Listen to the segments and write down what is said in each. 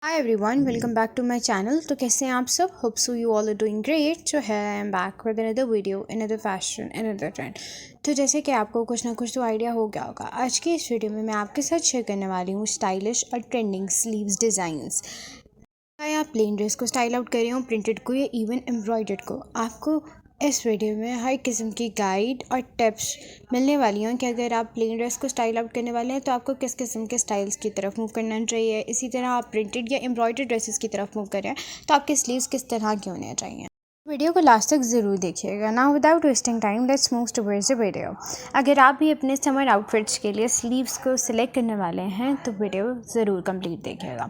Hi everyone, welcome back to my channel. तो कैसे हैं आप सब? Hope so you all are doing great. So here I am back with another video, another fashion, another trend. तो जैसे कि आपको कुछ ना कुछ तो आइडिया हो गया होगा, आज की इस वीडियो में मैं आपके साथ शेयर करने वाली हूँ स्टाइलिश और ट्रेंडिंग स्लीव्स डिज़ाइंस। चाहे आप प्लेन ड्रेस को स्टाइल आउट कर रहे हो, प्रिंटेड को या इवन एम्ब्रॉयडर्ड को, आपको इस वीडियो में हर किस्म की गाइड और टिप्स मिलने वाली हैं कि अगर आप प्लेन ड्रेस को स्टाइल आउट करने वाले हैं तो आपको किस किस्म के स्टाइल्स की तरफ मूव करना चाहिए। इसी तरह आप प्रिंटेड या एम्ब्रॉयडर्ड ड्रेसेस की तरफ मूव कर रहे हैं तो आपके स्लीव्स किस तरह के होने चाहिए। वीडियो को लास्ट तक ज़रूर देखिएगा। Now without wasting time let's move towards the video. अगर आप भी अपने समर आउटफिट्स के लिए स्लीव्स को सिलेक्ट करने वाले हैं तो वीडियो ज़रूर कंप्लीट देखिएगा।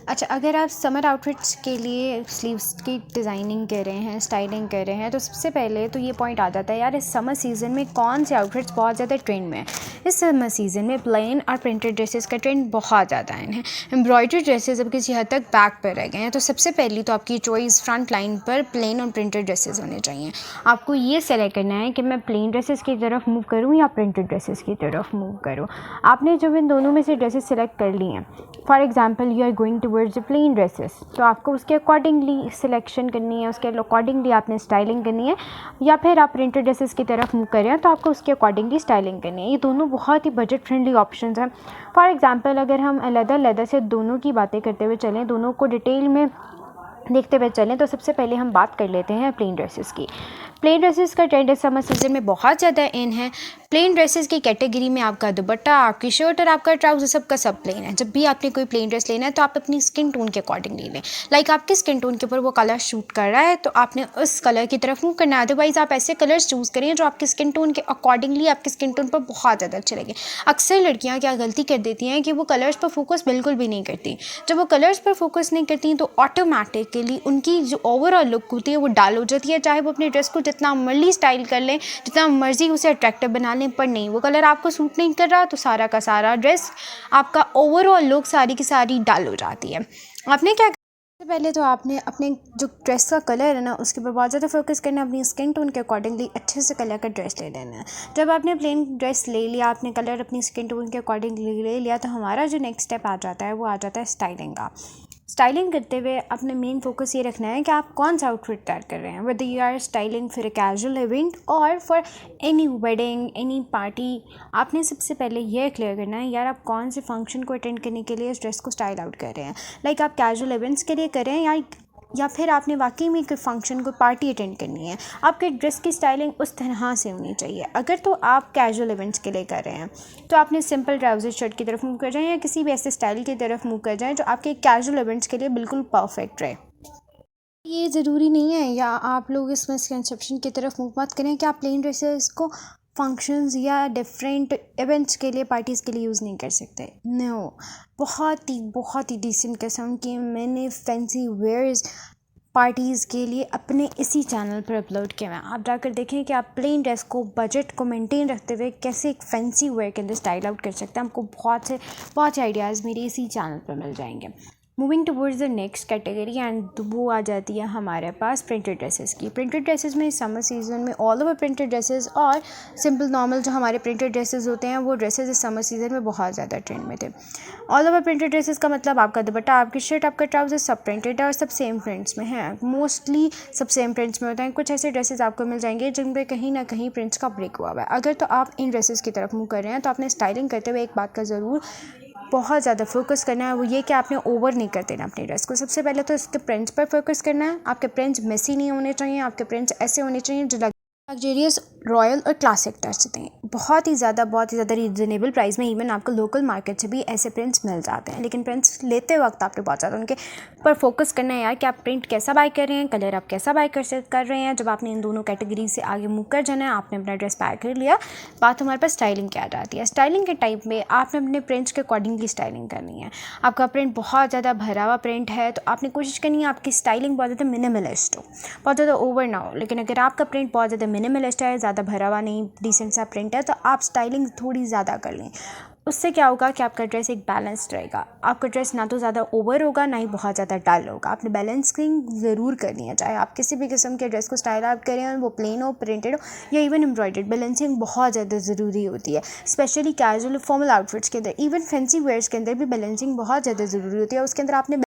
अच्छा, अगर आप समर आउटफिट्स के लिए स्लीव्स की डिज़ाइनिंग कर रहे हैं, स्टाइलिंग कर रहे हैं, तो सबसे पहले तो ये पॉइंट आ जाता है यार, इस समर सीज़न में कौन से आउटफिट्स बहुत ज़्यादा ट्रेंड में है। इस समर सीज़न में प्लेन और प्रिंटेड ड्रेसेस का ट्रेंड बहुत ज़्यादा है। एम्ब्रॉयडर्ड ड्रेसेस अब किसी हद तक बैक पर रह गए हैं, तो सबसे पहली तो आपकी चॉइस फ्रंट लाइन पर प्लेन और प्रिंटेड ड्रेसेस होने चाहिए। आपको ये सेलेक्ट करना है कि मैं प्लेन ड्रेसेस की तरफ मूव करूँ या प्रिंटेड ड्रेसेस की तरफ मूव करूँ। आपने जब इन दोनों में से ड्रेसेस सेलेक्ट कर ली हैं, for example you are going towards the plain dresses, तो आपको उसके अकॉर्डिंगली सिलेक्शन करनी है, उसके अकॉर्डिंगली आपने स्टाइलिंग करनी है। या फिर आप प्रिंटेड ड्रेसेस की तरफ मूव कर रहे हैं तो आपको उसके अकॉर्डिंगली स्टाइलिंग करनी है। ये दोनों बहुत ही बजट फ्रेंडली ऑप्शंस हैं। फॉर एग्जांपल अगर हम अलग से दोनों की बातें करते हुए चलें, दोनों को डिटेल में देखते हुए चलें, तो सबसे पहले हम बात कर लेते हैं प्लेन ड्रेसेस की। प्लेन ड्रेसेस का ट्रेंड इस समर सीजन में बहुत ज़्यादा इन है। प्लेन ड्रेसेस की कैटेगरी में आपका दुपट्टा, आपकी शर्ट और आपका ट्राउज़र सब का सब प्लेन है। जब भी आपने कोई प्लेन ड्रेस लेना है तो आप अपनी स्किन टोन के अकॉर्डिंगली लें। लाइक आपके स्किन टोन के ऊपर वो कलर शूट कर रहा है तो आपने उस कलर की तरफ मूव करना है। अदरवाइज़ आप ऐसे कलर्स चूज़ करें जो आपके स्किन टोन के अकॉर्डिंगली आपके स्किन टोन पर बहुत ज़्यादा अच्छे लगे। अक्सर लड़कियाँ क्या गलती कर देती हैं कि वो कलर्स पर फोकस बिल्कुल भी नहीं करती। जब वो कलर्स पर फोकस नहीं करती तो ऑटोमेटिकली उनकी जो ओवरऑल लुक होती है वो डाल हो जाती है। चाहे वो अपने ड्रेस को जितना मर्जी स्टाइल कर लें, जितना मर्जी उसे अट्रैक्टिव बना लें, पर नहीं, वो कलर आपको सूट नहीं कर रहा तो सारा का सारा ड्रेस, आपका ओवरऑल लुक सारी की सारी डाल हो जाती है। आपने क्या, सबसे पहले तो आपने अपने जो ड्रेस का कलर है ना उसके ऊपर बहुत ज़्यादा फोकस करना है। अपनी स्किन टोन के अकॉर्डिंगली अच्छे से कलर का ड्रेस ले लेना है। जब आपने प्लेन ड्रेस ले लिया, आपने कलर अपनी स्किन टोन के अकॉर्डिंगली ले लिया, तो हमारा जो नेक्स्ट स्टेप आ जाता है वो आ जाता है स्टाइलिंग का। स्टाइलिंग करते हुए अपने मेन फोकस ये रखना है कि आप कौन सा आउटफिट तैयार कर रहे हैं, whether you are styling for a casual event और for any wedding, any party. आपने सबसे पहले ये क्लियर करना है यार आप कौन से फंक्शन को अटेंड करने के लिए इस ड्रेस को स्टाइल आउट कर रहे हैं। लाइक आप कैजुअल इवेंट्स के लिए कर रहे हैं या फिर आपने वाकई में कोई फंक्शन, कोई पार्टी अटेंड करनी है। आपके ड्रेस की स्टाइलिंग उस तरह से होनी चाहिए। अगर तो आप कैजुअल इवेंट्स के लिए कर रहे हैं तो आपने सिंपल ट्राउज़र शर्ट की तरफ मूव कर जाएं या किसी भी ऐसे स्टाइल की तरफ मूव कर जाएं जो आपके कैजुअल इवेंट्स के लिए बिल्कुल परफेक्ट रहे। ये ज़रूरी नहीं है या आप लोग इस मिसकंसेप्शन की तरफ मूव मत करें कि आप प्लेन ड्रेसेस को फंक्शंस या डिफरेंट इवेंट्स के लिए, पार्टीज़ के लिए यूज़ नहीं कर सकते। नो, बहुत ही डिसेंट किस्म की मैंने फैंसी वेयर्स पार्टीज़ के लिए अपने इसी चैनल पर अपलोड किया है। आप जाकर देखें कि आप प्लेन ड्रेस को, बजट को मेंटेन रखते हुए कैसे एक फैंसी वेयर के अंदर स्टाइल आउट कर सकते हैं। आपको बहुत से आइडियाज़ मेरे इसी चैनल पर मिल जाएंगे। Moving towards the next category and वो आ जाती है हमारे पास प्रिंटेड ड्रेसेस की। प्रिंटेड ड्रेसेस में समर सीज़न में ऑल ओवर प्रिंटेड ड्रेसेस और सिंपल नॉर्मल जो हमारे प्रिंटेड ड्रेसेस होते हैं वो ड्रेसेस इस समर सीज़न में बहुत ज़्यादा ट्रेंड में थे। ऑल ओवर प्रिंटेड ड्रेसेस का मतलब आपका दुपट्टा, आपकी शर्ट, आपका ट्राउज़र सब प्रिंटेड है और सब सेम प्रिंट्स में है। मोस्टली सब सेम प्रिंट्स में होते हैं। कुछ ऐसे ड्रेसेस आपको मिल जाएंगे जिन पर कहीं ना कहीं प्रिंट्स का ब्रेक हुआ हुआ है। अगर तो आप इन ड्रेसेस की तरफ मूव कर रहे हैं तो आपने स्टाइलिंग करते हुए एक बात का ज़रूर बहुत ज़्यादा फोकस करना है, वो ये कि आपने ओवर नहीं कर देना अपने ड्रेस को। सबसे पहले तो इसके प्रिंट्स पर फोकस करना है। आपके प्रिंट्स मेसी नहीं होने चाहिए, आपके प्रिंट्स ऐसे होने चाहिए जो लग्जरियस, रॉयल और क्लासिक टच दें। बहुत ही ज़्यादा रीजनेबल प्राइस में इवन आपको लोकल मार्केट से भी ऐसे प्रिंट्स मिल जाते हैं। लेकिन प्रिंट्स लेते वक्त आपने बहुत ज़्यादा उनके पर फोकस करना है यार कि आप प्रिंट कैसा बाय कर रहे हैं, कलर आप कैसा बाय कर रहे हैं। जब आपने इन दोनों कैटेगरी से आगे मूव कर जाना है, आपने अपना ड्रेस बाय कर लिया, बात हमारे पास स्टाइलिंग की आ जाती है। स्टाइलिंग के टाइप में आपने अपने प्रिंट्स के अकॉर्डिंगली स्टाइलिंग करनी है। आपका प्रिंट बहुत ज़्यादा भरा हुआ प्रिंट है तो आपने कोशिश करनी है आपकी स्टाइलिंग बहुत ज़्यादा मिनिमलिस्ट हो, बहुत ज़्यादा ओवर ना हो। लेकिन अगर आपका प्रिंट बहुत ज़्यादा मिनिमलिस्ट है, ज़्यादा भरा हुआ नहीं, डिसेंट सा प्रिंट है, तो आप स्टाइलिंग थोड़ी ज़्यादा कर लें। उससे क्या होगा कि आपका ड्रेस एक बैलेंस्ड रहेगा। आपका ड्रेस ना तो ज़्यादा ओवर होगा ना ही बहुत ज़्यादा डल होगा। आपने बैलेंसिंग ज़रूर करनी है। चाहे आप किसी भी किस्म के ड्रेस को स्टाइल आउट करें, वो प्लेन हो, प्रिंटेड हो या इवन एम्ब्रॉयडर्ड, बैलेंसिंग बहुत ज़्यादा ज़रूरी होती है। स्पेशली कैजुअल फॉर्मल आउटफिट्स के अंदर, इवन फैंसी वेयर्स के अंदर भी बैलेंसिंग बहुत ज़्यादा ज़रूरी होती है। उसके अंदर आपने